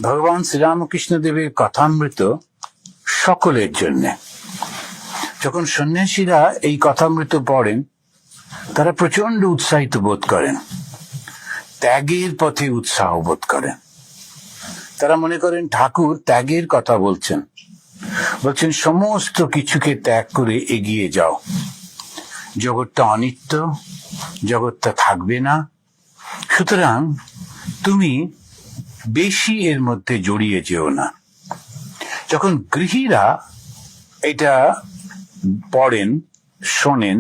ভগবান শ্রীরামকৃষ্ণ দেবের কথামৃত সকলের জন্য। যখন সন্ন্যাসীরা এই কথামৃত পড়েন তারা প্রচন্ড উৎসাহিত বোধ করেন, ত্যাগের পথে উৎসাহ বোধ করেন। তারা মনে করেন ঠাকুর ত্যাগের কথা বলছেন, বলছেন সমস্ত কিছুকে ত্যাগ করে এগিয়ে যাও, জগৎটা অনিত্য, জগৎটা থাকবে না, সুতরাং তুমি বেশি এর মধ্যে জড়িয়ে যেও না। যখন গৃহীরা এটা পড়েন শোনেন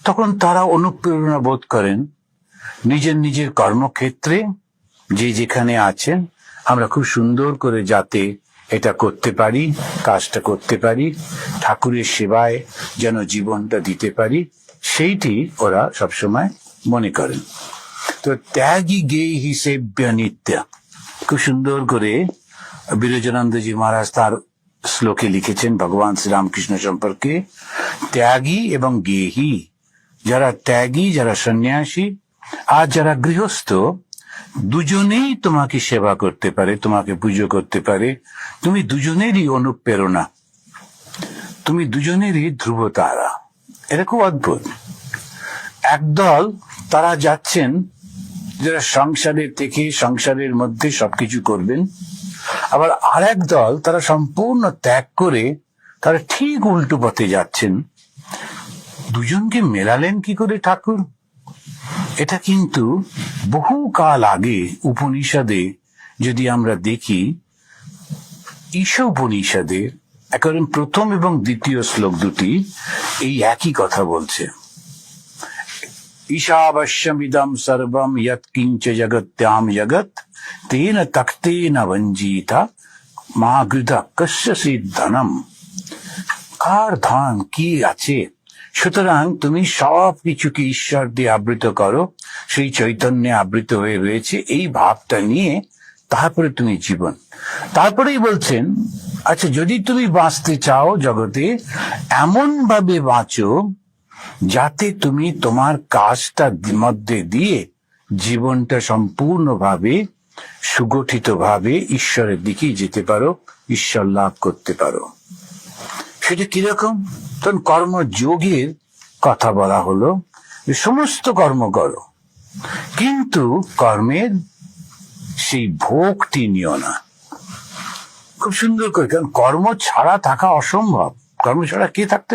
তখন তারা অনুপ্রেরণা বোধ করেন নিজের নিজের কর্মক্ষেত্রে যে যেখানে আছেন আমরা খুব সুন্দর করে যাতে এটা করতে পারি, কাজটা করতে পারি, ঠাকুরের সেবায় যেন জীবনটা দিতে পারি, সেইটি ওরা সবসময় মনে করেন। তো ত্যাগী গেহি সেব্য নিত্য, খুব সুন্দর করে বিরজানন্দজি মহারাজ তার শ্লোকে লিখেছেন ভগবান শ্রীরামকৃষ্ণ সম্পর্কে। ত্যাগী এবং গেহি, যারা ত্যাগী, যারা সন্ন্যাসী আর যারা গৃহস্থ, দুজনেই তোমাকে সেবা করতে পারে, তোমাকে পুজো করতে পারে। তুমি দুজনেরই অনুপ্রেরণা, তুমি দুজনেরই ধ্রুবতারা। এটা খুব অদ্ভুত। একদল তারা যাচ্ছেন যারা সংসারের থেকে সংসারের মধ্যে সবকিছু করবেন, আবার আরেক দল তারা সম্পূর্ণ ত্যাগ করে তারা ঠিক উল্টো পথে যাচ্ছেন। দুজনকে মেলালেন কি করে ঠাকুর? এটা কিন্তু বহু কাল আগে উপনিষদে যদি আমরা দেখি, ঈশা উপনিষদে একেবারে প্রথম এবং দ্বিতীয় শ্লোক দুটি এই একই কথা বলছে। ঈশাবশ্যমিদম সর্বম ইয়ৎ কিঞ্চ জগত্যাম জগৎ তেন তক্তেন বঞ্জিতা মা গৃধা কস্যসি ধনম। কার ধন কি আছে, সুতরাং তুমি সব কিছুকে ঈশ্বর দিয়ে আবৃত করো, সেই চৈতন্যে আবৃত হয়ে রয়েছে, এই ভাবটা নিয়ে তারপরে তুমি জীবন। তারপরেই বলছেন আচ্ছা যদি তুমি বাঁচতে চাও জগতে, এমন ভাবে বাঁচো যাতে তুমি তোমার কাজটা মধ্যে দিয়ে জীবনটা সম্পূর্ণভাবে সুগঠিত ভাবে ঈশ্বরের দিকেই যেতে পারো, ঈশ্বর লাভ করতে পারো। সেটা কিরকম? তখন কর্মযোগের কথা বলা হলো, সমস্ত কর্ম করো কিন্তু কর্মের সেই ভোগটি নিও না। খুব সুন্দর করে, কারণ কর্ম ছাড়া থাকা অসম্ভব, কর্ম ছাড়া কে থাকতে